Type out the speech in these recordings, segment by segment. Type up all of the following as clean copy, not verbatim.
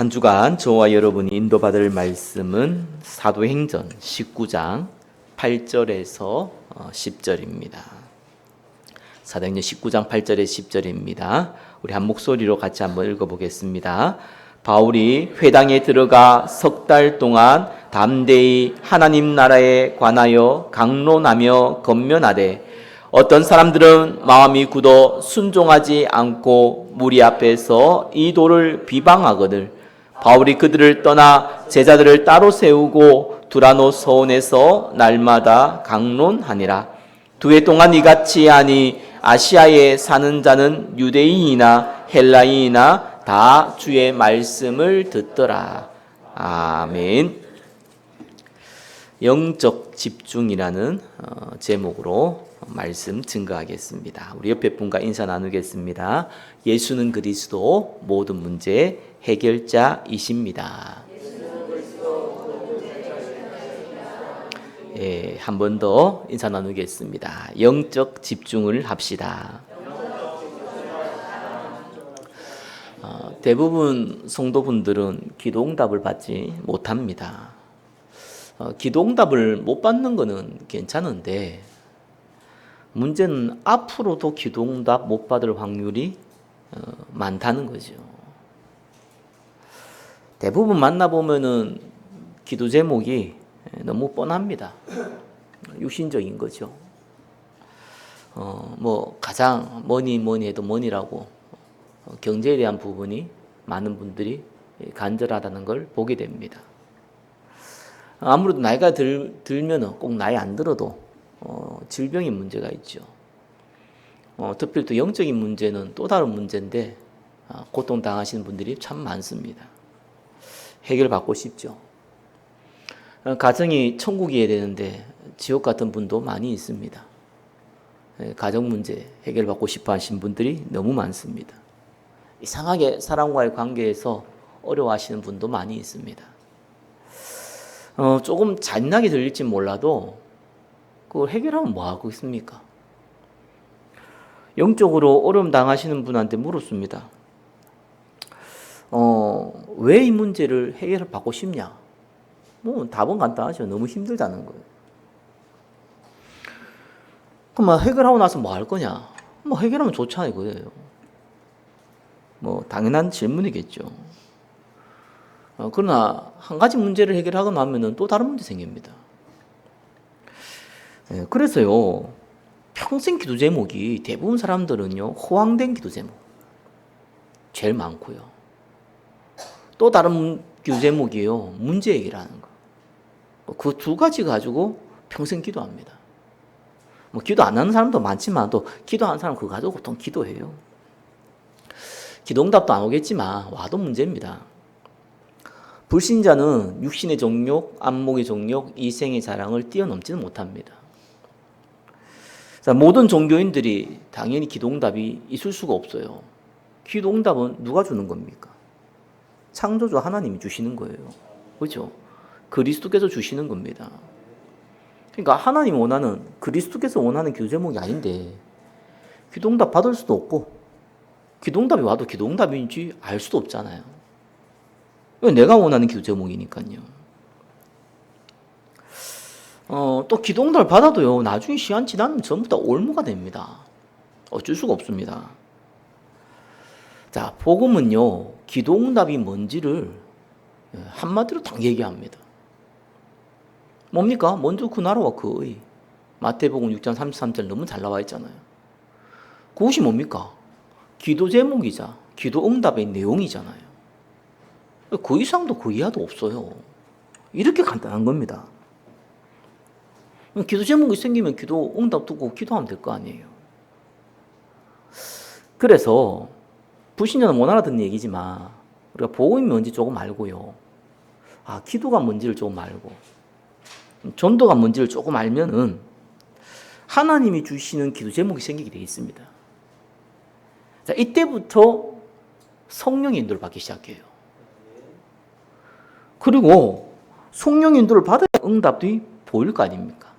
한 주간 저와 여러분이 인도받을 말씀은 사도행전 19장 8절에서 10절입니다. 사도행전 19장 8절에 10절입니다. 우리 한 목소리로 같이 한번 읽어보겠습니다. 바울이 회당에 들어가 석 달 동안 담대히 하나님 나라에 관하여 강론하며 권면하되 어떤 사람들은 마음이 굳어 순종하지 않고 무리 앞에서 이 도를 비방하거늘 바울이 그들을 떠나 제자들을 따로 세우고 두라노 서원에서 날마다 강론하니라. 2해 동안 이같이 하니 아시아에 사는 자는 유대인이나 헬라인이나 다 주의 말씀을 듣더라. 아멘. 영적 집중이라는 제목으로 말씀 증거하겠습니다. 우리 옆에 분과 인사 나누겠습니다. 예수는 그리스도 모든 문제 해결자이십니다. 예, 한 번 더 인사 나누겠습니다. 영적 집중을 합시다. 대부분 성도분들은 기도응답을 받지 못합니다. 기도응답을 못 받는 것은 괜찮은데 문제는 앞으로도 기도응답 못 받을 확률이 많다는 거죠. 대부분 만나보면은 기도 제목이 너무 뻔합니다. 육신적인 거죠. 가장 뭐니 해도 뭐니라고 경제에 대한 부분이 많은 분들이 간절하다는 걸 보게 됩니다. 아무래도 나이가 들면은 꼭 나이 안 들어도 질병의 문제가 있죠. 특별히 또 영적인 문제는 또 다른 문제인데 고통당하시는 분들이 참 많습니다. 해결받고 싶죠. 가정이 천국이어야 되는데 지옥 같은 분도 많이 있습니다. 가정 문제 해결받고 싶어 하시는 분들이 너무 많습니다. 이상하게 사람과의 관계에서 어려워하시는 분도 많이 있습니다. 조금 잔인하게 들릴지 몰라도 그걸 해결하면 뭐 하고 있습니까? 영적으로 어려움 당하시는 분한테 물었습니다. 왜 이 문제를 해결을 받고 싶냐? 답은 간단하죠. 너무 힘들다는 거예요. 그럼 해결하고 나서 뭐 할 거냐? 해결하면 좋잖아요, 그래요. 당연한 질문이겠죠. 그러나 한 가지 문제를 해결하고 나면은 또 다른 문제 생깁니다. 그래서요, 평생 기도 제목이 대부분 사람들은요, 호황된 기도 제목 제일 많고요. 또 다른 기도 제목이에요, 문제 얘기라는 거. 그 두 가지 가지고 평생 기도합니다. 기도 안 하는 사람도 많지만 또 기도하는 사람 그거 가지고 보통 기도해요. 기도응답도 안 오겠지만 와도 문제입니다. 불신자는 육신의 정욕, 안목의 정욕, 이생의 자랑을 뛰어넘지는 못합니다. 자, 모든 종교인들이 당연히 기도응답이 있을 수가 없어요. 기도응답은 누가 주는 겁니까? 창조주 하나님이 주시는 거예요. 그렇죠? 그리스도께서 주시는 겁니다. 그러니까 하나님이 원하는, 그리스도께서 원하는 기도 제목이 아닌데 기도응답 받을 수도 없고 기도응답이 와도 기도응답인지 알 수도 없잖아요. 내가 원하는 기도 제목이니까요. 또 기도응답을 받아도요, 나중에 시간 지나면 전부 다 올무가 됩니다. 어쩔 수가 없습니다. 자, 복음은요, 기도응답이 뭔지를 한마디로 딱 얘기합니다. 뭡니까? 먼저 그 나라와 그 의. 마태복음 6장 33절 너무 잘 나와 있잖아요. 그것이 뭡니까? 기도 제목이자 기도 응답의 내용이잖아요. 그 이상도 그 이하도 없어요. 이렇게 간단한 겁니다. 기도 제목이 생기면 기도 응답 두고 기도하면 될 거 아니에요. 그래서 불신자는 못 알아듣는 얘기지만 우리가 복음이 뭔지 조금 알고요. 기도가 뭔지를 조금 알고 전도가 뭔지를 조금 알면은 하나님이 주시는 기도 제목이 생기게 되어 있습니다. 자, 이때부터 성령의 인도를 받기 시작해요. 그리고 성령의 인도를 받아야 응답이 보일 거 아닙니까?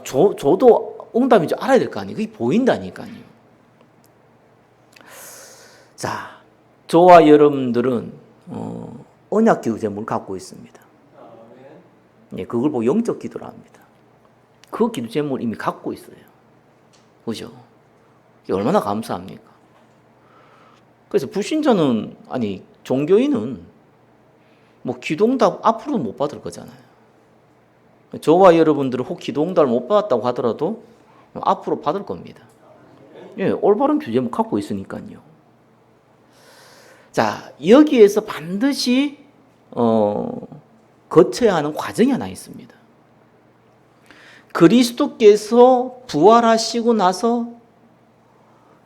저도 응답인지 알아야 될 거 아니에요. 그게 보인다니까요. 자, 저와 여러분들은 언약 기도제물을 갖고 있습니다. 예, 그걸 보고 영적 기도라 합니다. 그 기도제물 이미 갖고 있어요. 그죠? 이게 얼마나 감사합니까? 그래서 불신자는, 아니, 종교인은 뭐 기도응답 앞으로 못 받을 거잖아요. 저와 여러분들은 혹 기도응답을 못 받았다고 하더라도 앞으로 받을 겁니다. 예, 올바른 규제물 갖고 있으니까요. 자, 여기에서 반드시 거쳐야 하는 과정이 하나 있습니다. 그리스도께서 부활하시고 나서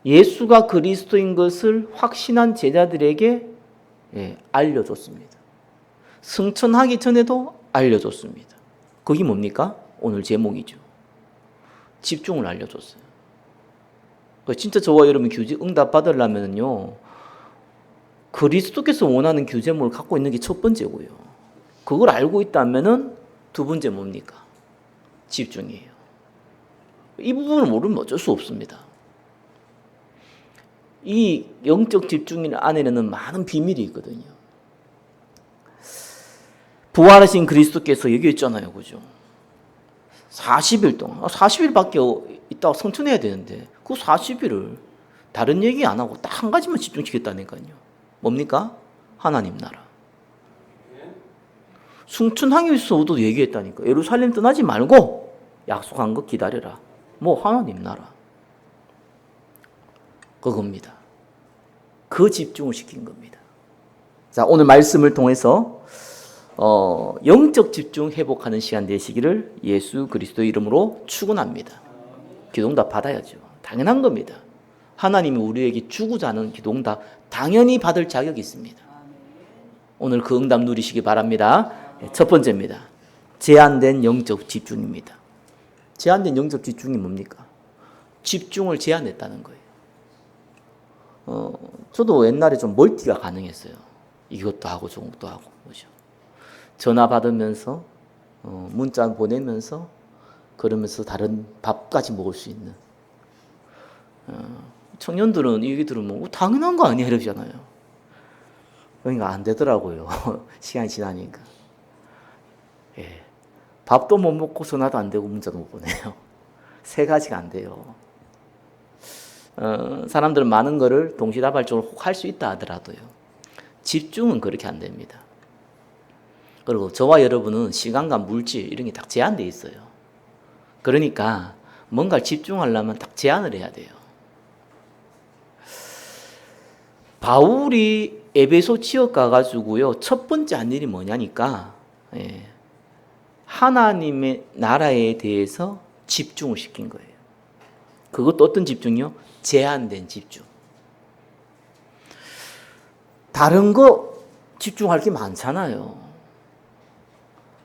예수가 그리스도인 것을 확신한 제자들에게 알려줬습니다. 승천하기 전에도 알려줬습니다. 그게 뭡니까? 오늘 제목이죠. 집중을 알려줬어요. 진짜 저와 여러분 규제 응답 받으려면요, 그리스도께서 원하는 규제물을 갖고 있는 게 첫 번째고요. 그걸 알고 있다면은 두 번째 뭡니까? 집중이에요. 이 부분을 모르면 어쩔 수 없습니다. 이 영적 집중 안에는 많은 비밀이 있거든요. 부활하신 그리스도께서 얘기했잖아요. 그죠? 40일 동안, 40일밖에 있다가 성천해야 되는데 그 40일을 다른 얘기 안 하고 딱 한 가지만 집중시켰다니까요. 뭡니까? 하나님 나라. 승천하기위해서도 얘기했다니까. 예루살렘 떠나지 말고 약속한 거 기다려라. 뭐 하나님 나라. 그겁니다. 그 집중을 시킨 겁니다. 자, 오늘 말씀을 통해서 영적 집중 회복하는 시간 되시기를 예수 그리스도의 이름으로 축원합니다. 기도응답 받아야죠. 당연한 겁니다. 하나님이 우리에게 주고자 하는 기도응답 당연히 받을 자격이 있습니다. 오늘 그 응답 누리시기 바랍니다. 첫 번째입니다. 제한된 영적 집중입니다. 제한된 영적 집중이 뭡니까? 집중을 제한했다는 거예요. 저도 옛날에 좀 멀티가 가능했어요. 이것도 하고 저것도 하고. 그렇죠? 전화 받으면서 문자 보내면서 그러면서 다른 밥까지 먹을 수 있는. 청년들은 이 얘기 들으면 당연한 거 아니야 이러잖아요. 그러니까 안 되더라고요. 시간이 지나니까. 예. 밥도 못 먹고 전화도 안 되고 문자도 못 보내요. 세 가지가 안 돼요. 사람들은 많은 거를 동시다발적으로 할 수 있다 하더라도요. 집중은 그렇게 안 됩니다. 그리고 저와 여러분은 시간과 물질 이런 게 딱 제한되어 있어요. 그러니까 뭔가를 집중하려면 딱 제한을 해야 돼요. 바울이 에베소 지역 가가지고요, 첫 번째 한 일이 뭐냐니까, 하나님의 나라에 대해서 집중을 시킨 거예요. 그것도 어떤 집중이요? 제한된 집중. 다른 거 집중할 게 많잖아요.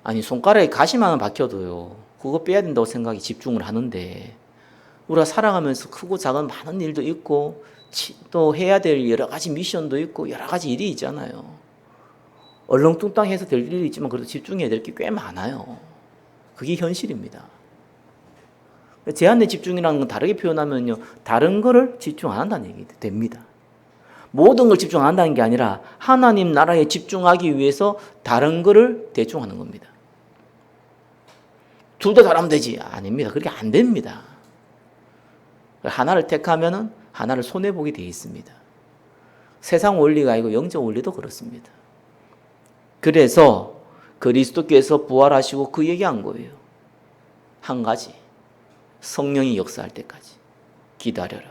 아니, 손가락에 가시만 박혀도요, 그거 빼야 된다고 생각이 집중을 하는데, 우리가 살아가면서 크고 작은 많은 일도 있고, 또 해야 될 여러 가지 미션도 있고, 여러 가지 일이 있잖아요. 얼렁뚱땅해서 될 일이 있지만, 그래도 집중해야 될 게 꽤 많아요. 그게 현실입니다. 제한된 집중이라는 건 다르게 표현하면요, 다른 거를 집중 안 한다는 얘기 됩니다. 모든 걸 집중 안 한다는 게 아니라 하나님 나라에 집중하기 위해서 다른 거를 대충 하는 겁니다. 둘 다 잘하면 되지. 아닙니다. 그렇게 안 됩니다. 하나를 택하면은 하나를 손해보게 되어 있습니다. 세상 원리가 아니고 영적 원리도 그렇습니다. 그래서 그리스도께서 부활하시고 그 얘기한 거예요. 한 가지. 성령이 역사할 때까지 기다려라.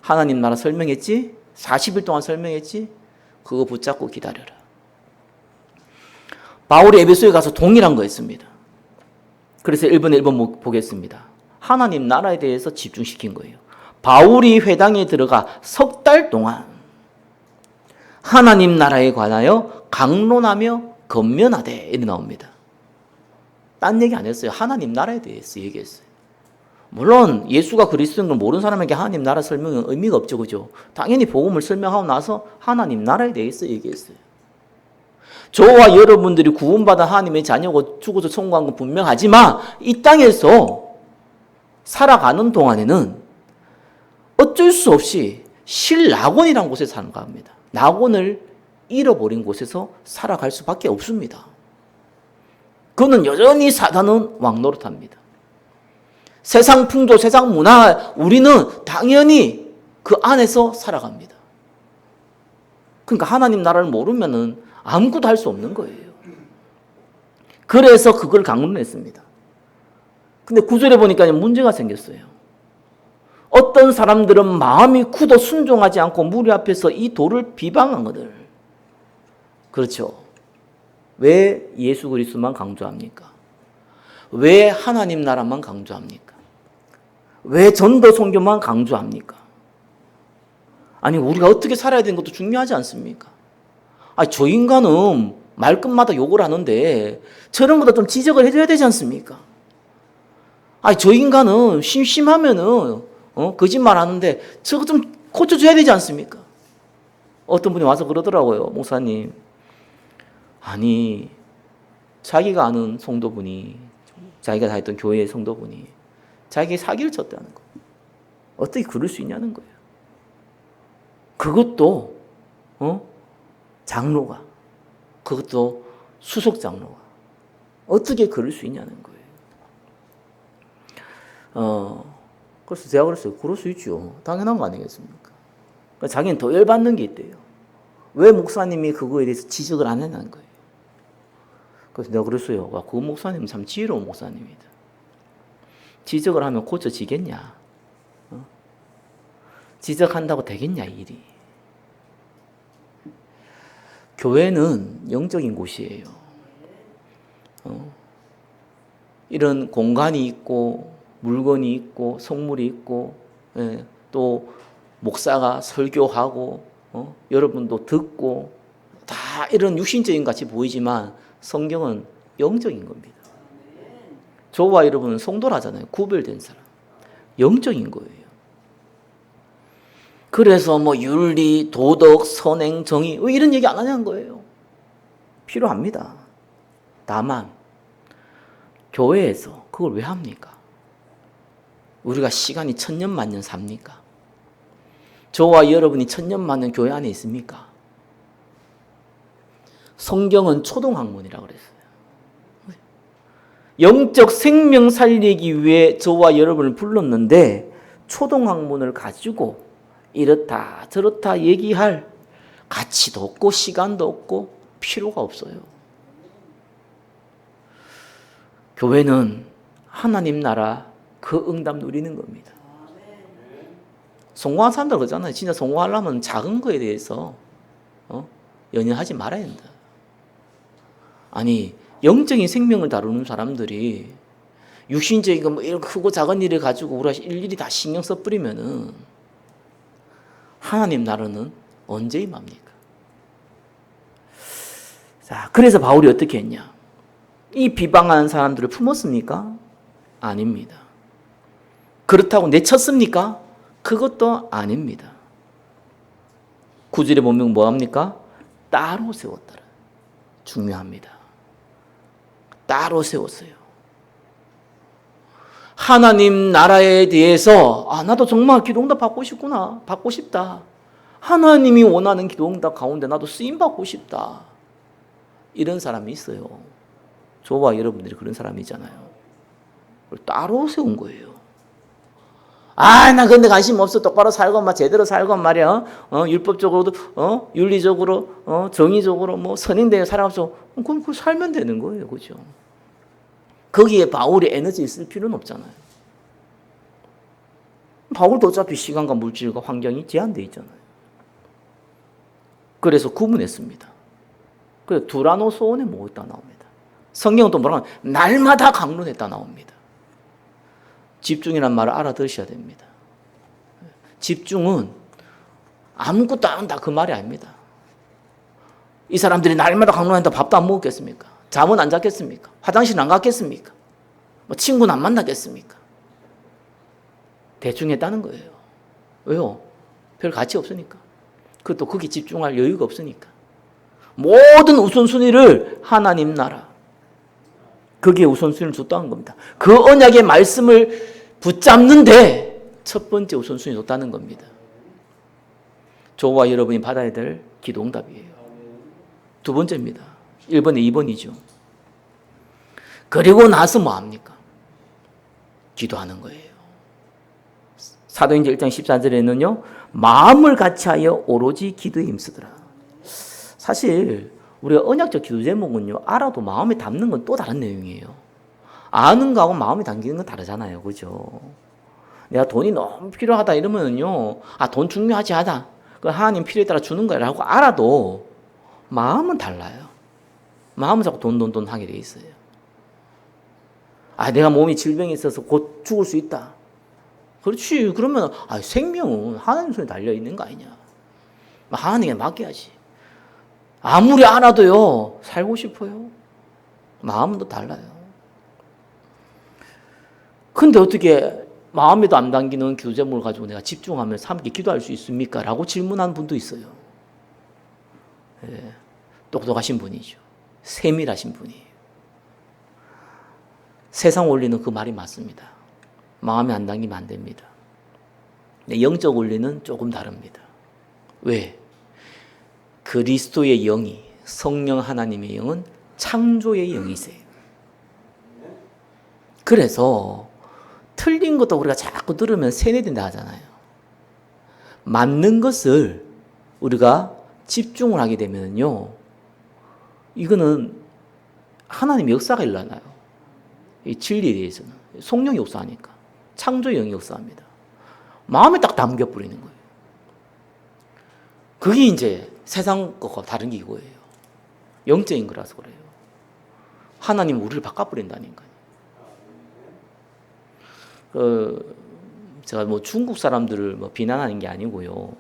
하나님 나라 설명했지? 40일 동안 설명했지? 그거 붙잡고 기다려라. 바울이 에베소에 가서 동일한 거 했습니다. 그래서 1번에 1번 보겠습니다. 하나님 나라에 대해서 집중시킨 거예요. 바울이 회당에 들어가 석 달 동안 하나님 나라에 관하여 강론하며 건면하되 이렇게 나옵니다. 딴 얘기 안 했어요. 하나님 나라에 대해서 얘기했어요. 물론 예수가 그리스도인 걸 모르는 사람에게 하나님 나라 설명은 의미가 없죠. 그죠? 당연히 복음을 설명하고 나서 하나님 나라에 대해서 얘기했어요. 저와 여러분들이 구원받아 하나님의 자녀고 죽어서 천국 간 건 분명하지만 이 땅에서 살아가는 동안에는 어쩔 수 없이 실낙원이라는 곳에 사는 겁니다. 낙원을 잃어버린 곳에서 살아갈 수밖에 없습니다. 그는 여전히 사단은 왕노릇합니다. 세상 풍조, 세상 문화, 우리는 당연히 그 안에서 살아갑니다. 그러니까 하나님 나라를 모르면은 아무것도 할 수 없는 거예요. 그래서 그걸 강론했습니다. 근데 9절에 보니까 문제가 생겼어요. 어떤 사람들은 마음이 굳어 순종하지 않고 무리 앞에서 이 돌을 비방하거든. 그렇죠. 왜 예수 그리스도만 강조합니까? 왜 하나님 나라만 강조합니까? 왜 전도 선교만 강조합니까? 아니 우리가 어떻게 살아야 되는 것도 중요하지 않습니까? 아니 저 인간은 말끝마다 욕을 하는데 저런 것도 좀 지적을 해줘야 되지 않습니까? 아니 저 인간은 심심하면은 거짓말 하는데 저거 좀 고쳐줘야 되지 않습니까? 어떤 분이 와서 그러더라고요. 목사님, 아니 자기가 아는 성도분이, 자기가 다녔던 교회의 성도분이 자기에게 사기를 쳤다는 거예요. 어떻게 그럴 수 있냐는 거예요. 그것도 장로가, 그것도 수석 장로가 어떻게 그럴 수 있냐는 거예요. 그래서 제가 그랬어요. 그럴 수 있죠. 당연한 거 아니겠습니까? 그러니까 자기는 더 열받는 게 있대요. 왜 목사님이 그거에 대해서 지적을 안 해나는 거예요. 그래서 내가 그랬어요. 그 목사님은 참 지혜로운 목사님이다. 지적을 하면 고쳐지겠냐? 지적한다고 되겠냐, 일이. 교회는 영적인 곳이에요. 이런 공간이 있고 물건이 있고 성물이 있고 또 목사가 설교하고 여러분도 듣고 다 이런 육신적인 같이 보이지만 성경은 영적인 겁니다. 저와 여러분은 성도라잖아요. 구별된 사람. 영적인 거예요. 그래서 뭐 윤리, 도덕, 선행, 정의 왜 이런 얘기 안 하냐는 거예요. 필요합니다. 다만 교회에서 그걸 왜 합니까? 우리가 시간이 천년 만년 삽니까? 저와 여러분이 천년 만년 교회 안에 있습니까? 성경은 초동학문이라고 그랬어요. 영적 생명 살리기 위해 저와 여러분을 불렀는데 초동학문을 가지고 이렇다 저렇다 얘기할 가치도 없고 시간도 없고 필요가 없어요. 교회는 하나님 나라 그 응답 누리는 겁니다. 성공한 사람들 그러잖아요. 진짜 성공하려면 작은 거에 대해서 연연하지 말아야 된다. 아니 영적인 생명을 다루는 사람들이 육신적인 뭐 이런 크고 작은 일을 가지고 우리가 일일이 다 신경 써버리면은 하나님 나라는 언제 임합니까? 자, 그래서 바울이 어떻게 했냐? 이 비방하는 사람들을 품었습니까? 아닙니다. 그렇다고 내쳤습니까? 그것도 아닙니다. 9절에 보면 뭐합니까? 따로 세웠더라. 중요합니다. 따로 세웠어요. 하나님 나라에 대해서 나도 정말 기도응답 받고 싶구나. 받고 싶다. 하나님이 원하는 기도응답 가운데 나도 쓰임받고 싶다. 이런 사람이 있어요. 저와 여러분들이 그런 사람이잖아요. 따로 세운 거예요. 나 근데 관심 없어. 똑바로 살건 제대로 살건 말이야. 율법적으로도 윤리적으로 정의적으로 뭐 선행되어 살아가서 그럼 그 살면 되는 거예요. 그죠? 거기에 바울이 에너지 쓸 필요는 없잖아요. 바울도 어차피 시간과 물질과 환경이 제한되어 있잖아요. 그래서 구분했습니다. 그래서 두라노 소원에 모였다 나옵니다. 성경은 또 뭐라고 하면 날마다 강론했다 나옵니다. 집중이란 말을 알아들으셔야 됩니다. 집중은 아무것도 안 한다 그 말이 아닙니다. 이 사람들이 날마다 강론한다 밥도 안 먹었겠습니까? 잠은 안 잤겠습니까? 화장실 안 갔겠습니까? 뭐 친구는 안 만나겠습니까? 대충 했다는 거예요. 왜요? 별 가치 없으니까. 그것도 거기 집중할 여유가 없으니까. 모든 우선순위를 하나님 나라 거기에 우선순위를 줬다는 겁니다. 그 언약의 말씀을 붙잡는데 첫 번째 우선순위 줬다는 겁니다. 저와 여러분이 받아야 될 기도응답이에요. 두 번째입니다. 1번에 2번이죠. 그리고 나서 뭐 합니까? 기도하는 거예요. 사도행전 1장 14절에는요. 마음을 같이하여 오로지 기도에 힘쓰더라. 사실 우리가 언약적 기도 제목은요. 알아도 마음에 담는 건 또 다른 내용이에요. 아는 거하고 마음에 담기는 건 다르잖아요. 그죠? 내가 돈이 너무 필요하다 이러면요. 돈 중요하지 하다. 그 하나님 필요에 따라 주는 거라고 알아도 마음은 달라요. 마음은 자꾸 돈 하게 돼 있어요. 내가 몸이 질병이 있어서 곧 죽을 수 있다. 그렇지. 그러면 생명은 하나님 손에 달려 있는 거 아니냐. 하나님께 맡겨야지. 아무리 알아도요. 살고 싶어요. 마음은 또 달라요. 근데 어떻게 마음에도 안 담기는 기도 제목을 가지고 내가 집중하면서 함께 기도할 수 있습니까? 라고 질문하는 분도 있어요. 예, 똑똑하신 분이죠. 세밀하신 분이에요. 세상 원리는 그 말이 맞습니다. 마음에 안 담기면 안 됩니다. 영적 원리는 조금 다릅니다. 왜? 그리스도의 영이, 성령 하나님의 영은 창조의 영이세요. 그래서 틀린 것도 우리가 자꾸 들으면 세뇌된다 하잖아요. 맞는 것을 우리가 집중을 하게 되면요, 이거는 하나님의 역사가 일어나요. 이 진리에 대해서는. 성령이 역사하니까. 창조의 영이 역사합니다. 마음에 딱 담겨버리는 거예요. 그게 이제 세상 것과 다른 게 이거예요. 영적인 거라서 그래요. 하나님 우리를 바꿔버린다니까요. 제가 중국 사람들을 비난하는 게 아니고요.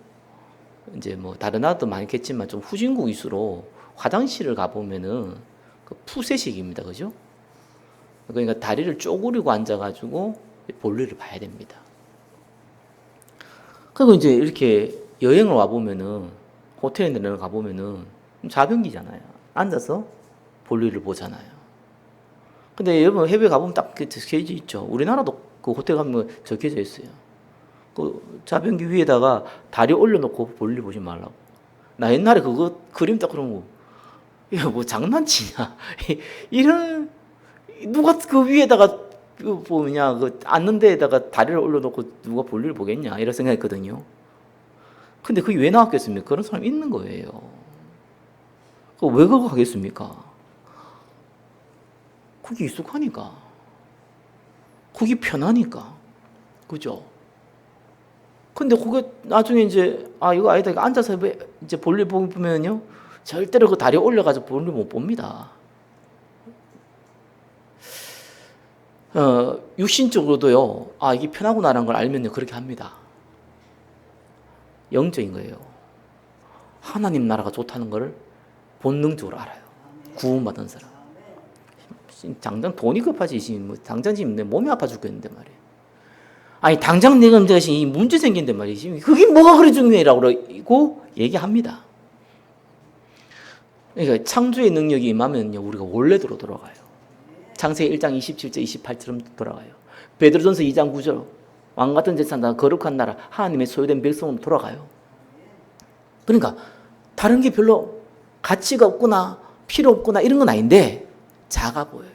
이제 다른 나라도 많겠지만 좀 후진국일수록 화장실을 가보면은 푸세식입니다. 그죠? 그러니까 다리를 쪼그리고 앉아가지고 볼일을 봐야 됩니다. 그리고 이제 이렇게 여행을 와보면은, 호텔에 내려 가보면은 자변기잖아요. 앉아서 볼일을 보잖아요. 근데 여러분 해외 가보면 딱 적혀져 있죠. 우리나라도 그 호텔 가면 적혀져 있어요. 그 자변기 위에다가 다리 올려놓고 볼일 보지 말라고. 나 옛날에 그거 그림 딱 그런 거, 이거 뭐 장난치냐. 이런, 누가 그 위에다가 앉는 데에다가 다리를 올려놓고 누가 볼일 보겠냐. 이런 생각했거든요. 근데 그게 왜 나왔겠습니까? 그런 사람이 있는 거예요. 왜 그거 하겠습니까? 그게 익숙하니까. 그게 편하니까. 그죠? 근데 그게 나중에 이제, 이거 아니다. 이거 앉아서 이제 볼일 보면요. 절대로 그 다리 올려가지고 볼일 못 봅니다. 육신적으로도요. 이게 편하구나라는 걸 알면요. 그렇게 합니다. 영적인 거예요. 하나님 나라가 좋다는 걸 본능적으로 알아요. 구원받은 사람. 당장 돈이 급하지. 당장 지금 내 몸이 아파 죽겠는데 말이에요. 당장 내가 이 문제 생긴데 말이지. 그게 뭐가 그리 중요해라고 얘기합니다. 그러니까 창조의 능력이 임하면요. 우리가 원래대로 돌아가요. 창세기 1장 27절 28절로 돌아가요. 베드로전서 2장 9절 왕같은 제사장 나라 거룩한 나라 하나님의 소유된 백성으로 돌아가요. 그러니까 다른 게 별로 가치가 없구나 필요 없구나 이런 건 아닌데 작아 보여요.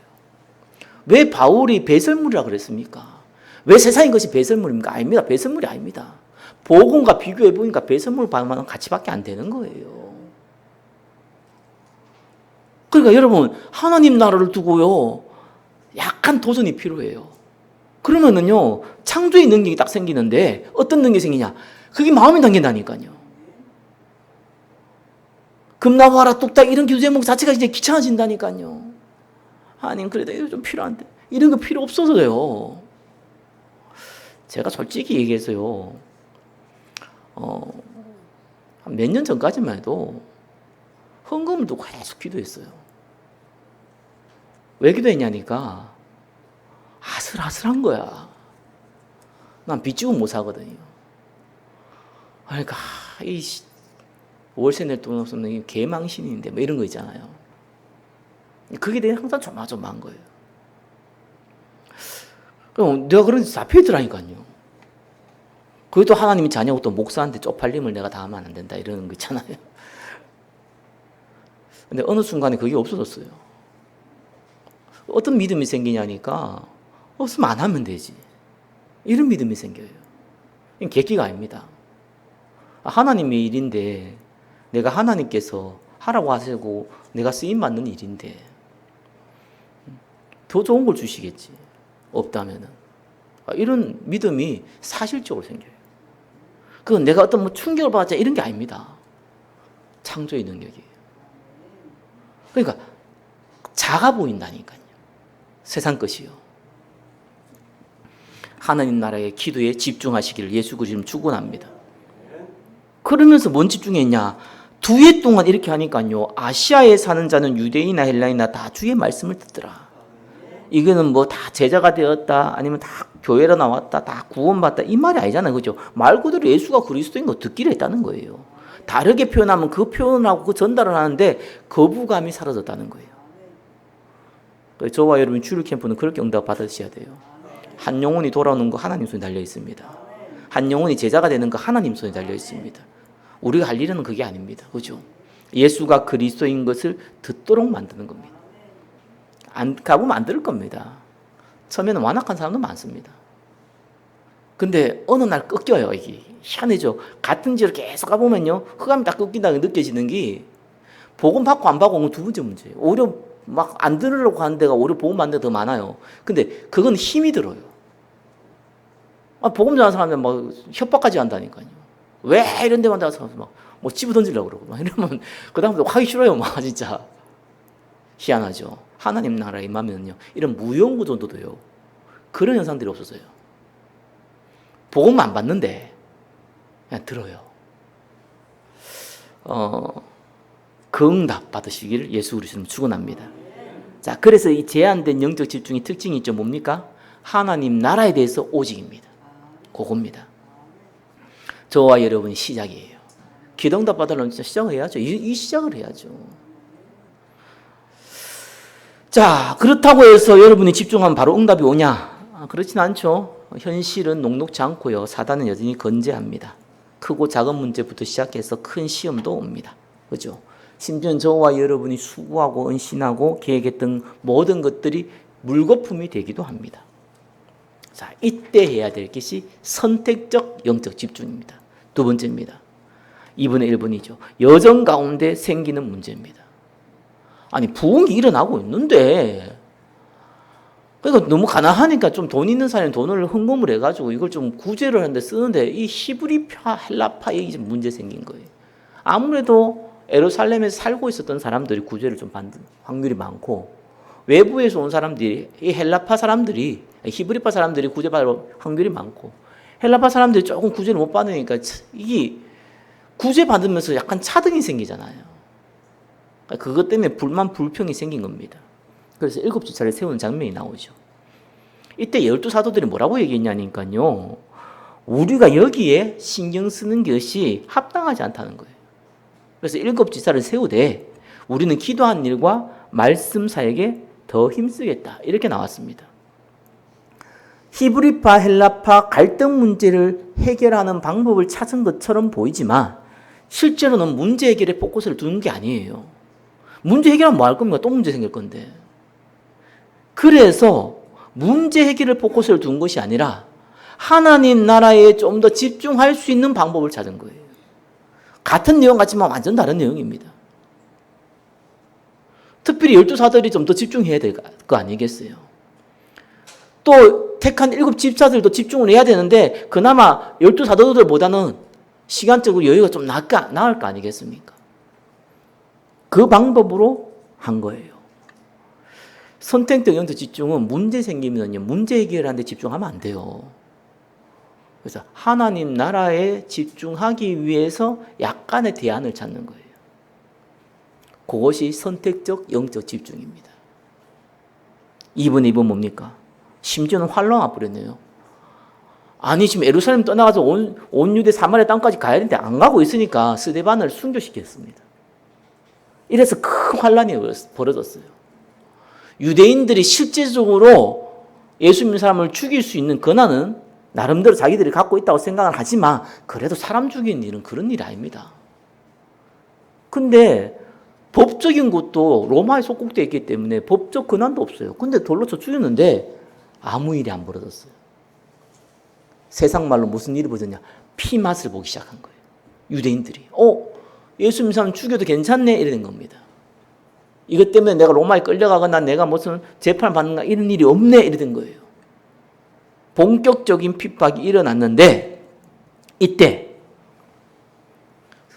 왜 바울이 배설물이라 그랬습니까? 왜 세상인 것이 배설물입니까? 아닙니다. 배설물이 아닙니다. 복음과 비교해 보니까 배설물 반만 가치밖에 안 되는 거예요. 그러니까 여러분 하나님 나라를 두고요 약간 도전이 필요해요. 그러면은요 창조의 능력이 딱 생기는데 어떤 능력이 생기냐? 그게 마음에 담긴다니까요. 금나무하라 뚝딱 이런 기도 제목 자체가 이제 귀찮아진다니까요. 하나님 그래도 이거 좀 필요한데 이런 거 필요 없어서요. 제가 솔직히 얘기해서요. 몇 년 전까지만 해도 헌금을 두고 계속 기도했어요. 왜 기도했냐니까 아슬아슬한 거야. 난 빚지고 못 사거든요. 그러니까 이 월세 낼 돈 없으면 개망신인데 뭐 이런 거 있잖아요. 그게 내가 항상 조마조마한 거예요. 그럼 내가 그런 데 잡혀있더라니까요. 그것도 하나님이 자녀고 또 목사한테 쪽팔림을 내가 당하면 안 된다 이러는 거 있잖아요. 근데 어느 순간에 그게 없어졌어요. 어떤 믿음이 생기냐니까 없으면 안 하면 되지. 이런 믿음이 생겨요. 이건 객기가 아닙니다. 하나님의 일인데 내가 하나님께서 하라고 하시고 내가 쓰임받는 일인데 더 좋은 걸 주시겠지. 없다면은. 이런 믿음이 사실적으로 생겨요. 그건 내가 어떤 뭐 충격을 받자 이런 게 아닙니다. 창조의 능력이에요. 그러니까 작아 보인다니까요. 세상 것이요. 하나님 나라의 기도에 집중하시기를 예수 그리스도는 축원합니다. 그러면서 뭔 집중했냐? 2해 동안 이렇게 하니까요. 아시아에 사는 자는 유대인이나 헬라인이나 다 주의 말씀을 듣더라. 이거는 뭐 다 제자가 되었다, 아니면 다 교회로 나왔다, 다 구원받다 이 말이 아니잖아요. 그죠? 말 그대로 예수가 그리스도인 거 듣기로 했다는 거예요. 다르게 표현하면 그 표현하고 그 전달을 하는데 거부감이 사라졌다는 거예요. 저와 여러분 주일 캠프는 그렇게 응답 받으셔야 돼요. 한 영혼이 돌아오는 거 하나님 손에 달려 있습니다. 한 영혼이 제자가 되는 거 하나님 손에 달려 있습니다. 우리가 할 일은 그게 아닙니다. 그죠? 예수가 그리스도인 것을 듣도록 만드는 겁니다. 안 가보면 안 들을 겁니다. 처음에는 완악한 사람도 많습니다. 근데 어느 날 꺾여요. 이게 희한해져. 같은 지를 계속 가보면요, 흑암이 딱 꺾인다고 느껴지는 게 복음 받고 안 받고 온 건 두 번째 문제예요. 오히려 막 안 들으려고 하는 데가 오히려 복음 받는 데가 더 많아요. 근데 그건 힘이 들어요. 복음 전하는 사람들 막 협박까지 한다니까요. 왜 이런 데만 가서 뭐 집어 던지려고 그러고 막 이러면 그다음부터 하기 싫어요. 막 진짜 희한하죠. 하나님 나라에 임하면요, 이런 무용구조도도요, 그런 현상들이 없어져요. 복음 안 받는데 그냥 들어요. 그 응답 받으시기를 예수 그리스도는 축원합니다. 자, 그래서 이 제한된 영적 집중의 특징이 있죠. 뭡니까? 하나님 나라에 대해서 오직입니다. 그겁니다. 저와 여러분이 시작이에요. 기도응답 받으려면 진짜 시작을 해야죠. 이 시작을 해야죠. 자, 그렇다고 해서 여러분이 집중하면 바로 응답이 오냐? 그렇진 않죠. 현실은 녹록지 않고요. 사단은 여전히 건재합니다. 크고 작은 문제부터 시작해서 큰 시험도 옵니다. 그죠? 심지어 저와 여러분이 수고하고 헌신하고 계획했던 모든 것들이 물거품이 되기도 합니다. 자, 이때 해야 될 것이 선택적 영적 집중입니다. 두 번째입니다. 2분의 1분이죠. 여정 가운데 생기는 문제입니다. 아니, 부흥이 일어나고 있는데, 그러니까 너무 가난하니까 좀 돈 있는 사람이 돈을 헌금을 해가지고 이걸 좀 구제를 하는데 쓰는데, 이 히브리파, 헬라파 얘기 좀 문제 생긴 거예요. 아무래도 예루살렘에서 살고 있었던 사람들이 구제를 좀 받는 확률이 많고, 외부에서 온 사람들이, 이 헬라파 사람들이, 히브리파 사람들이 구제받을 확률이 많고, 헬라파 사람들이 조금 구제를 못 받으니까 이게 구제받으면서 약간 차등이 생기잖아요. 그것 때문에 불만, 불평이 생긴 겁니다. 그래서 7지차를 세우는 장면이 나오죠. 이때 12사도들이 뭐라고 얘기했냐니까요, 우리가 여기에 신경 쓰는 것이 합당하지 않다는 거예요. 그래서 7지차를 세우되 우리는 기도하는 일과 말씀 사역에 더 힘쓰겠다, 이렇게 나왔습니다. 히브리파, 헬라파 갈등 문제를 해결하는 방법을 찾은 것처럼 보이지만 실제로는 문제 해결에 포커스를 두는 게 아니에요. 문제 해결하면 뭐 할 겁니까? 또 문제 생길 건데. 그래서 문제 해결을 포커스를 둔 것이 아니라 하나님 나라에 좀 더 집중할 수 있는 방법을 찾은 거예요. 같은 내용 같지만 완전 다른 내용입니다. 특별히 12사도들이 좀 더 집중해야 될 거 아니겠어요? 또 택한 7집사들도 집중을 해야 되는데 그나마 12사도들보다는 시간적으로 여유가 좀 나을 거 아니겠습니까? 그 방법으로 한 거예요. 선택적 영적 집중은 문제 생기면요, 문제 해결하는 데 집중하면 안 돼요. 그래서 하나님 나라에 집중하기 위해서 약간의 대안을 찾는 거예요. 그것이 선택적 영적 집중입니다. 2번 뭡니까? 심지어는 환란 와버렸네요. 아니, 지금 예루살렘 떠나가서 온 유대 사마리아 땅까지 가야 되는데 안 가고 있으니까 스데반을 순교시켰습니다. 이래서 큰 환란이 벌어졌어요. 유대인들이 실제적으로 예수 믿는 사람을 죽일 수 있는 권한은 나름대로 자기들이 갖고 있다고 생각을 하지만 그래도 사람 죽이는 일은 그런 일이 아닙니다. 근데 법적인 것도 로마에 속국되어 있기 때문에 법적 권한도 없어요. 근데 돌로 쳐 죽였는데 아무 일이 안 벌어졌어요. 세상 말로 무슨 일이 벌어졌냐? 피 맛을 보기 시작한 거예요. 유대인들이. 예수 믿는 사람 죽여도 괜찮네? 이러는 겁니다. 이것 때문에 내가 로마에 끌려가거나 내가 무슨 재판을 받는가 이런 일이 없네? 이러던 거예요. 본격적인 핍박이 일어났는데 이때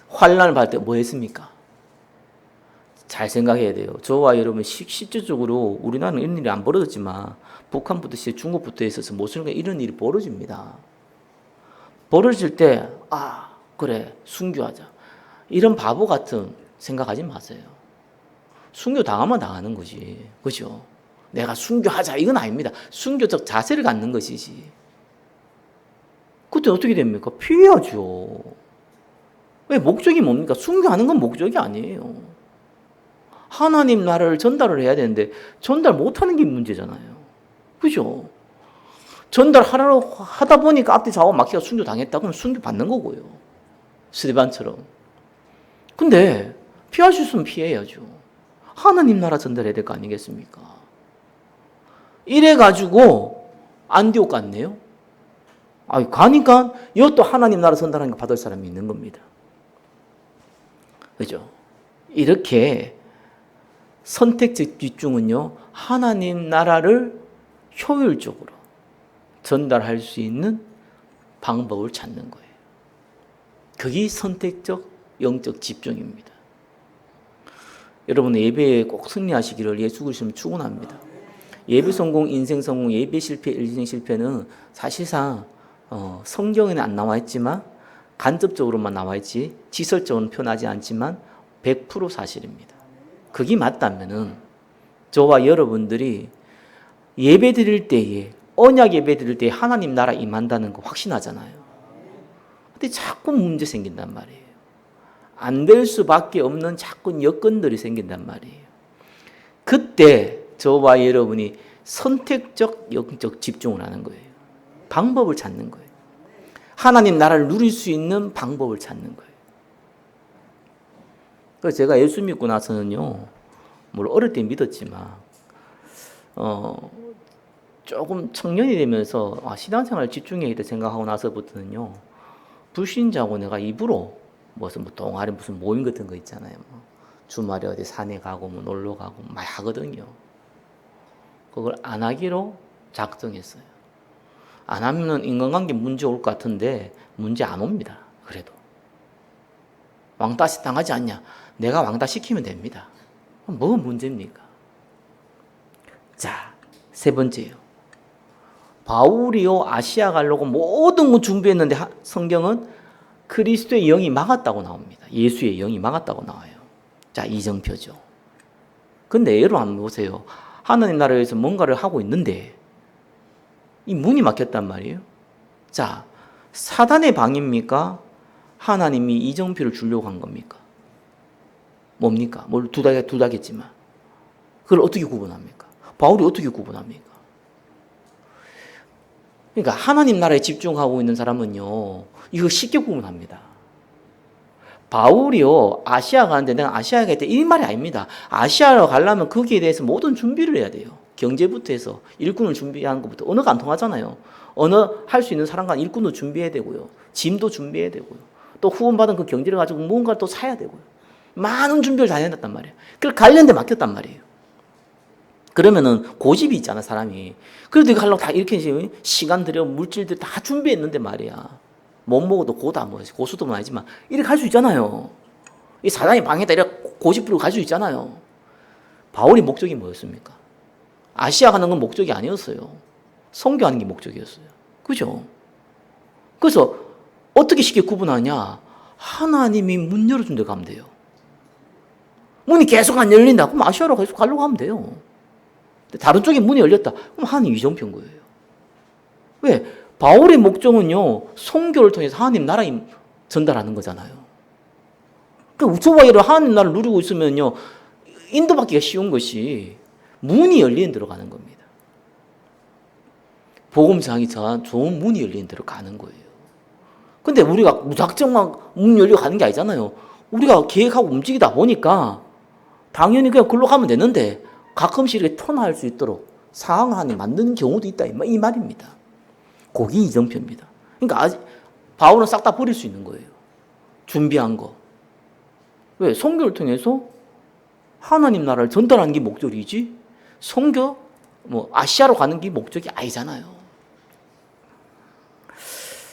환란을 받을 때 뭐 했습니까? 잘 생각해야 돼요. 저와 여러분 실질적으로 우리나라는 이런 일이 안 벌어졌지만 북한부터 시작 중국부터 있어서 모슬림과 이런 일이 벌어집니다. 벌어질 때 그래 순교하자. 이런 바보 같은 생각하지 마세요. 순교 당하면 당하는 거지. 그죠? 내가 순교하자 이건 아닙니다. 순교적 자세를 갖는 것이지. 그때 어떻게 됩니까? 피해야죠. 왜? 목적이 뭡니까? 순교하는 건 목적이 아니에요. 하나님 나라를 전달을 해야 되는데 전달 못하는 게 문제잖아요. 그죠? 전달하려고 하다 보니까 앞뒤 좌우 막히가 순교 당했다. 그럼 순교 받는 거고요. 스데반처럼. 근데 피할 수 있으면 피해야죠. 하나님 나라 전달해야 될 거 아니겠습니까? 이래가지고 안디옥 갔네요. 가니까 이것도 하나님 나라 전달하는 거 받을 사람이 있는 겁니다. 그죠? 이렇게 선택적 집중은요, 하나님 나라를 효율적으로 전달할 수 있는 방법을 찾는 거예요. 그게 선택적 영적 집중입니다. 여러분 예배에 꼭 승리하시기를 예수 그리스도로 축원합니다. 예배 성공, 인생 성공, 예배 실패, 인생 실패는 사실상 성경에는 안 나와 있지만 간접적으로만 나와 있지 지설적으로는 표현하지 않지만 100% 사실입니다. 그게 맞다면은 저와 여러분들이 예배 드릴 때에 언약 예배 드릴 때에 하나님 나라 임한다는 거 확신하잖아요. 근데 자꾸 문제 생긴단 말이에요. 안 될 수밖에 없는 자꾸 여건들이 생긴단 말이에요. 그때 저와 여러분이 선택적 영적 집중을 하는 거예요. 방법을 찾는 거예요. 하나님 나라를 누릴 수 있는 방법을 찾는 거예요. 그래서 제가 예수 믿고 나서는요, 물론 어릴 때 믿었지만 조금 청년이 되면서 신앙생활 집중해야 돼 생각하고 나서부터는요, 불신자고 내가 입으로 무슨 동아리 무슨 모임 같은 거 있잖아요. 주말에 어디 산에 가고 놀러 가고 막 하거든요. 그걸 안 하기로 작정했어요. 안 하면은 인간관계 문제 올 것 같은데 문제 안 옵니다. 그래도 왕따 당하지 않냐? 내가 왕따 시키면 됩니다. 뭐가 문제입니까? 자, 세 번째요. 바울이요 아시아 가려고 모든 거 준비했는데 성경은 그리스도의 영이 막았다고 나옵니다. 예수의 영이 막았다고 나와요. 자, 이정표죠. 근데 여러분 한번 보세요. 하나님 나라에서 뭔가를 하고 있는데 이 문이 막혔단 말이에요. 자, 사단의 방입니까? 하나님이 이정표를 주려고 한 겁니까? 뭡니까? 두다겠지만 그걸 어떻게 구분합니까? 바울이 어떻게 구분합니까? 그러니까 하나님 나라에 집중하고 있는 사람은요, 이거 쉽게 구분합니다. 바울이요 아시아 가는데 내가 아시아에 갈 때 이 말이 아닙니다. 아시아로 가려면 거기에 대해서 모든 준비를 해야 돼요. 경제부터 해서 일꾼을 준비하는 것부터. 언어가 안 통하잖아요. 언어 할 수 있는 사람과 일꾼도 준비해야 되고요. 짐도 준비해야 되고요. 또 후원받은 그 경제를 가지고 무언가를 또 사야 되고요. 많은 준비를 다 해놨단 말이에요. 그걸 관련돼 맡겼단 말이에요. 그러면은 고집이 있잖아, 사람이. 그래도 이거 하려고 다 이렇게 시간 들여 물질들 다 준비했는데 말이야. 못 먹어도 고다 뭐 고수도 아니지만 이렇게 할 수 있잖아요. 이 사단이 방해다 이렇게 고집부리고 갈 수 있잖아요. 바울이 목적이 뭐였습니까? 아시아 가는 건 목적이 아니었어요. 선교하는 게 목적이었어요. 그죠? 그래서 어떻게 쉽게 구분하냐? 하나님이 문 열어준 데 가면 돼요. 문이 계속 안 열린다. 그럼 아시아로 계속 가려고 하면 돼요. 다른 쪽에 문이 열렸다. 그럼 하나님 이정표인 거예요. 왜? 바울의 목적은요, 선교를 통해서 하나님 나라 전달하는 거잖아요. 그 우초바이로 하나님 나라를 누리고 있으면요, 인도받기가 쉬운 것이 문이 열리는 데로 가는 겁니다. 복음 전하기 좋은 문이 열리는 데로 가는 거예요. 근데 우리가 무작정 막 문 열리고 가는 게 아니잖아요. 우리가 계획하고 움직이다 보니까 당연히 그냥 글로 가면 되는데 가끔씩 이렇게 턴할 수 있도록 상황을 하나 만드는 경우도 있다 이 말입니다. 그게 이정표입니다. 그러니까 아직 바울은 싹 다 버릴 수 있는 거예요. 준비한 거. 왜? 선교를 통해서 하나님 나라를 전달하는 게 목적이지 선교 아시아로 가는 게 목적이 아니잖아요.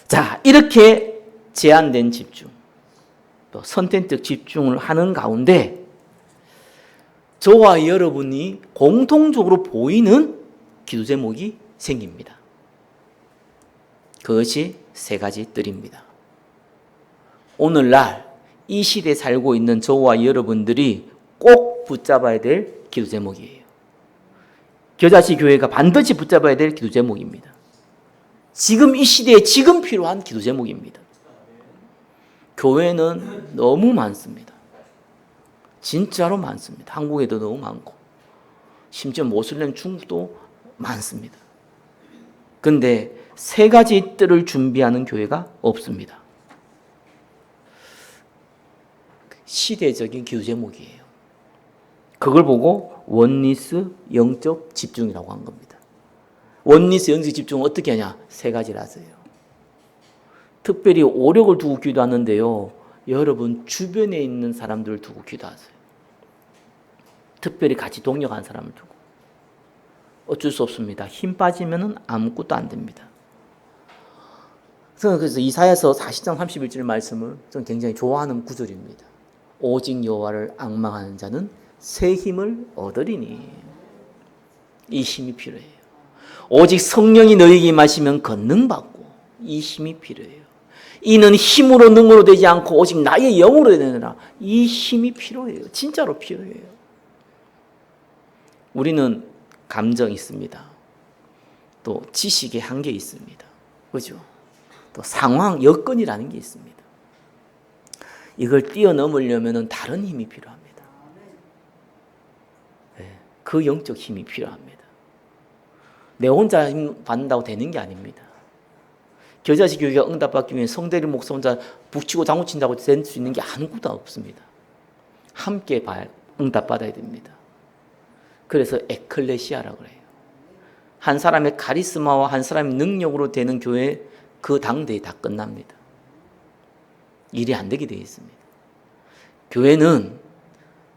자, 이렇게 제한된 집중, 또 선택적 집중을 하는 가운데 저와 여러분이 공통적으로 보이는 기도 제목이 생깁니다. 그것이 세 가지 뜰입니다. 오늘날 이 시대에 살고 있는 저와 여러분들이 꼭 붙잡아야 될 기도 제목이에요. 겨자씨 교회가 반드시 붙잡아야 될 기도 제목입니다. 지금 이 시대에 지금 필요한 기도 제목입니다. 교회는 너무 많습니다. 진짜로 많습니다. 한국에도 너무 많고 심지어 모슬렘 중국도 많습니다. 그런데 세 가지 뜰을 준비하는 교회가 없습니다. 시대적인 기도 제목이에요. 그걸 보고 원리스 영적 집중이라고 한 겁니다. 원리스 영적 집중은 어떻게 하냐? 세 가지라서요. 특별히 오력을 두고 기도하는데요. 여러분 주변에 있는 사람들을 두고 기도하세요. 특별히 같이 동력하는 사람을 두고. 어쩔 수 없습니다. 힘 빠지면 아무것도 안 됩니다. 저는 그래서 이사야서 40장 31절 말씀을 저는 굉장히 좋아하는 구절입니다. 오직 여호와를 앙망하는 자는 새 힘을 얻으리니. 이 힘이 필요해요. 오직 성령이 너희에게 임하시면 권능받고 이 힘이 필요해요. 이는 힘으로 능으로 되지 않고 오직 나의 영으로 되느니라. 이 힘이 필요해요. 진짜로 필요해요. 우리는 감정이 있습니다. 또 지식의 한계 있습니다. 그죠? 또 상황, 여건이라는 게 있습니다. 이걸 뛰어넘으려면 다른 힘이 필요합니다. 네, 그 영적 힘이 필요합니다. 내 혼자 힘 받는다고 되는 게 아닙니다. 겨자씨 교회가 응답받기 위해 성대리 목사 혼자 북치고 장구친다고 될 수 있는 게 아무것도 없습니다. 함께 응답받아야 됩니다. 그래서 에클레시아라고 그래요. 한 사람의 카리스마와 한 사람의 능력으로 되는 교회 그 당대에 다 끝납니다. 일이 안 되게 되어 있습니다. 교회는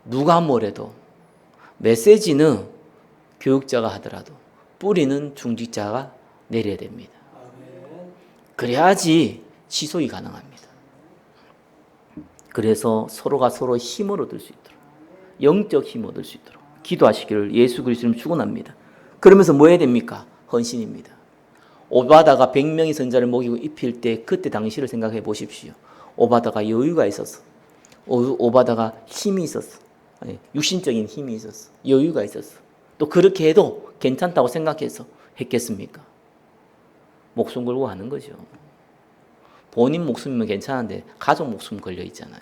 누가 뭐래도 메시지는 교육자가 하더라도 뿌리는 중직자가 내려야 됩니다. 그래야지 지속이 가능합니다. 그래서 서로가 서로 힘을 얻을 수 있도록 영적 힘을 얻을 수 있도록 기도하시기를 예수 그리스도님 축원합니다. 그러면서 뭐 해야 됩니까? 헌신입니다. 오바다가 100명의 선자를 먹이고 입힐 때 그때 당시를 생각해 보십시오. 오바다가 여유가 있었어. 오바다가 힘이 있었어. 육신적인 힘이 있었어. 여유가 있었어. 또 그렇게 해도 괜찮다고 생각해서 했겠습니까? 목숨 걸고 하는 거죠. 본인 목숨이면 괜찮은데 가족 목숨 걸려 있잖아요.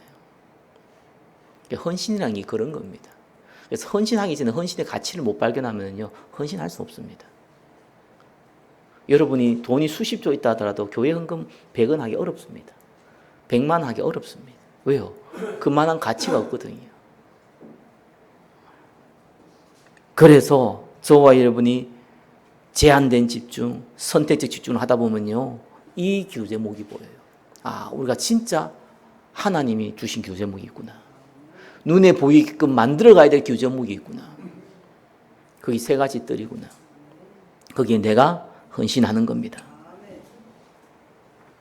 헌신이라는 게 그런 겁니다. 그래서 헌신하기 전에 헌신의 가치를 못 발견하면요, 헌신할 수 없습니다. 여러분이 돈이 수십조 있다 하더라도 교회 헌금 100원 하기 어렵습니다. 100만 하기 어렵습니다. 왜요? 그만한 가치가 없거든요. 그래서 저와 여러분이 제한된 집중, 선택적 집중을 하다 보면요, 이 기도 제목이 보여요. 아, 우리가 진짜 하나님이 주신 기도 제목이 있구나. 눈에 보이게끔 만들어가야 될 기도 제목이 있구나. 거기 세 가지 뜰이구나. 거기에 내가 헌신하는 겁니다.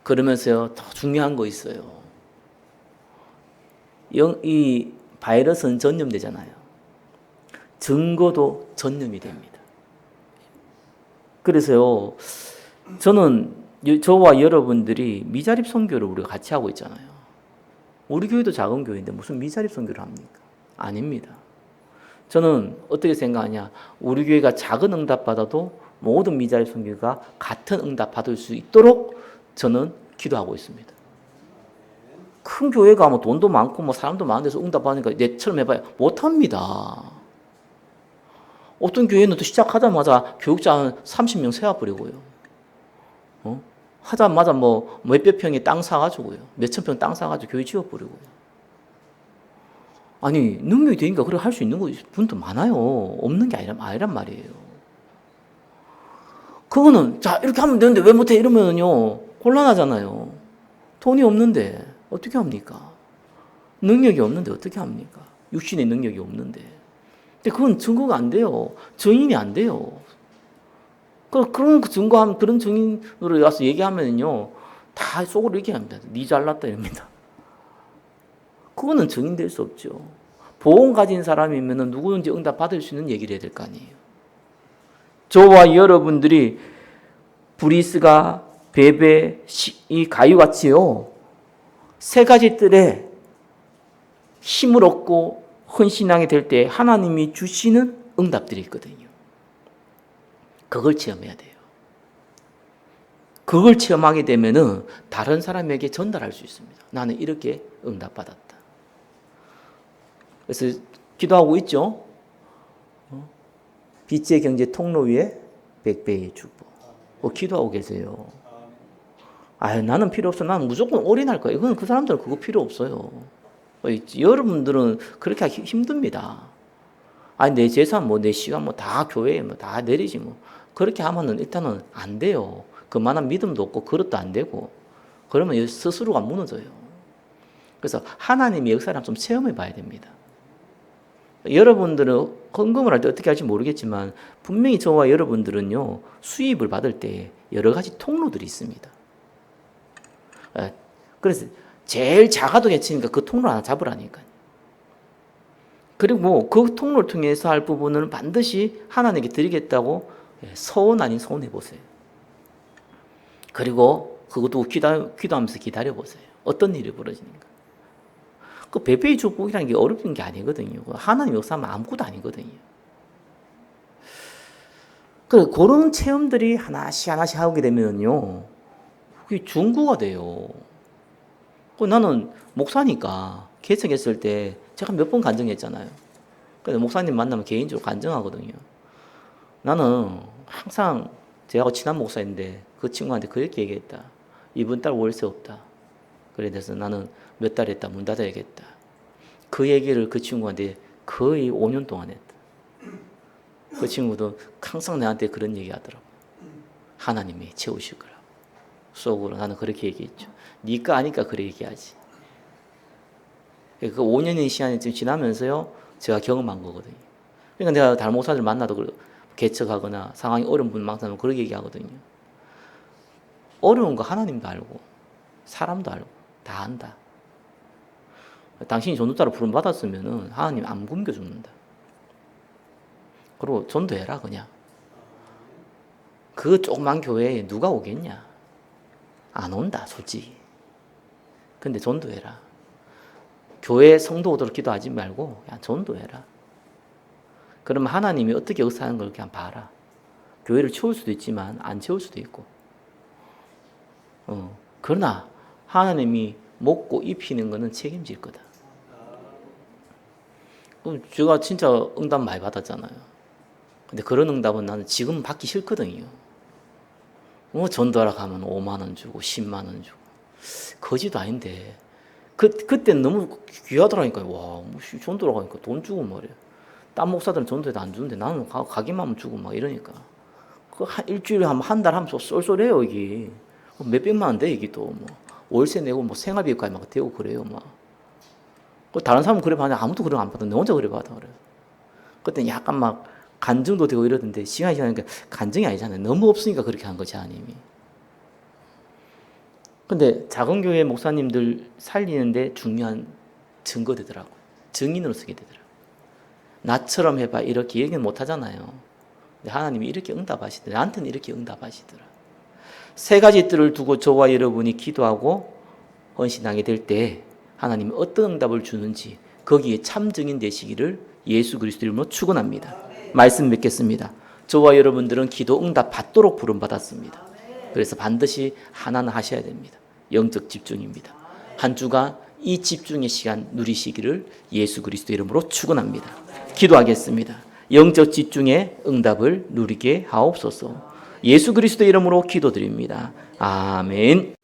그러면서요, 더 중요한 거 있어요. 이 바이러스는 전염되잖아요. 증거도 전염이 됩니다. 그래서요, 저는 저와 여러분들이 미자립 선교를 우리가 같이 하고 있잖아요. 우리 교회도 작은 교회인데 무슨 미자립 선교를 합니까? 아닙니다. 저는 어떻게 생각하냐, 우리 교회가 작은 응답 받아도 모든 미자립 선교가 같은 응답 받을 수 있도록 저는 기도하고 있습니다. 큰 교회가 뭐 돈도 많고 뭐 사람도 많은 데서 응답 받으니까 내처럼 해봐야 못합니다. 어떤 교회는 또 시작하자마자 교육자 한 30명 세워버리고요. 하자마자 뭐 몇백 평의 땅 사가지고요. 몇천 평 땅 사가지고 교회 지어버리고요. 아니 능력이 되니까 그래 할 수 있는 분도 많아요. 없는 게 아니란 말이에요. 그거는 자 이렇게 하면 되는데 왜 못해 이러면요 곤란하잖아요. 돈이 없는데 어떻게 합니까? 능력이 없는데 어떻게 합니까? 육신의 능력이 없는데. 근데 그건 증거가 안 돼요. 증인이 안 돼요. 그런 증거하면 그런 증인으로 와서 얘기하면요 다 속으로 얘기합니다. 니 잘났다 이럽니다. 그거는 증인될 수 없죠. 보험 가진 사람이면 누구든지 응답 받을 수 있는 얘기를 해야 될 거 아니에요. 저와 여러분들이 브리스가 베베 이 가유같이요 세 가지 뜰에 힘을 얻고 헌신하게 될 때 하나님이 주시는 응답들이 있거든요. 그걸 체험해야 돼요. 그걸 체험하게 되면은 다른 사람에게 전달할 수 있습니다. 나는 이렇게 응답받았다. 그래서 기도하고 있죠. 빛의 경제 통로 위에 100배의 축복. 기도하고 계세요. 나는 필요 없어. 나는 무조건 올인할 거야. 이건 그 사람들은 그거 필요 없어요. 여러분들은 그렇게 하기 힘듭니다. 내 재산, 내 시간, 다 교회에 다 내리지 그렇게 하면은 일단은 안 돼요. 그만한 믿음도 없고 그릇도 안 되고 그러면 스스로가 무너져요. 그래서 하나님의 역사를 좀 체험해 봐야 됩니다. 여러분들은 헌금을 할 때 어떻게 할지 모르겠지만 분명히 저와 여러분들은요 수입을 받을 때 여러 가지 통로들이 있습니다. 그래서 제일 작아도 괜찮으니까 그 통로 하나 잡으라니까요. 그리고 그 통로를 통해서 할 부분은 반드시 하나님께 드리겠다고 서원 아닌 서원 해보세요. 그리고 그것도 기도하면서 기다려보세요. 어떤 일이 벌어지는가. 그 베베의 축복이라는 게 어려운 게 아니거든요. 하나님 역사하면 아무것도 아니거든요. 그런 체험들이 하나씩 하게 되면요. 그게 중구가 돼요. 나는 목사니까 개척했을 때 제가 몇 번 간증했잖아요. 그래서 목사님 만나면 개인적으로 간증하거든요. 나는 항상 제하고 친한 목사인데 그 친구한테 그렇게 얘기했다. 이번 달 월세 없다. 그래서 나는 몇 달 했다. 문 닫아야겠다. 그 얘기를 그 친구한테 거의 5년 동안 했다. 그 친구도 항상 나한테 그런 얘기 하더라고. 하나님이 채우실 거라고. 속으로 나는 그렇게 얘기했죠. 니가 아니까 그래 얘기하지. 그 5년의 시간이 좀 지나면서요. 제가 경험한 거거든요. 그러니까 내가 다른 목사들 만나도 개척하거나 상황이 어려운 분 만나면 그렇게 얘기하거든요. 어려운 거 하나님도 알고 사람도 알고 다 안다. 당신이 전도자로 부름 받았으면 하나님 안 굶겨 죽는다. 그리고 전도해라 그냥. 그 조그만 교회에 누가 오겠냐? 안 온다 솔직히. 근데 전도해라. 교회 성도 오도록 기도하지 말고 그냥 전도해라. 그러면 하나님이 어떻게 역사하는 걸 그냥 봐라. 교회를 채울 수도 있지만 안 채울 수도 있고. 그러나 하나님이 먹고 입히는 것은 책임질 거다. 제가 진짜 응답 많이 받았잖아요. 근데 그런 응답은 나는 지금 받기 싫거든요. 전도하러 가면 5만 원 주고 10만 원 주고 거지도 아닌데 그때는 너무 귀하더라니까요. 와, 전도하러 가니까 돈 주고 말이야. 딴 목사들은 전도해도 안 주는데 나는 가기만 하면 주고 막 이러니까 일주일에 한 달 하면 쏠쏠해요 이게. 몇백만 원 돼 이게 또 월세 내고 생활비까지 막 되고 그래요 막. 다른 사람은 그래 받는데 아무도 그런 거 안 받아. 내 혼자 그래 받아 그래. 그때 약간 막 간증도 되고 이러던데 시간이 지나니까 간증이 아니잖아요. 너무 없으니까 그렇게 한 거지 하나님이. 근데 작은 교회 목사님들 살리는데 중요한 증거 되더라고. 증인으로 쓰게 되더라고. 나처럼 해봐 이렇게 얘기는 못 하잖아요. 근데 하나님이 이렇게 응답하시더라. 나한테는 이렇게 응답하시더라. 세 가지 뜰을 두고 저와 여러분이 기도하고 헌신하게 될 때 하나님이 어떤 응답을 주는지 거기에 참 증인 되시기를 예수 그리스도 이름으로 축원합니다. 말씀 맺겠습니다. 저와 여러분들은 기도 응답 받도록 부름 받았습니다. 그래서 반드시 하나는 하셔야 됩니다. 영적 집중입니다. 한 주간 이 집중의 시간 누리시기를 예수 그리스도 이름으로 축원합니다. 기도하겠습니다. 영적 집중의 응답을 누리게 하옵소서. 예수 그리스도 이름으로 기도드립니다. 아멘.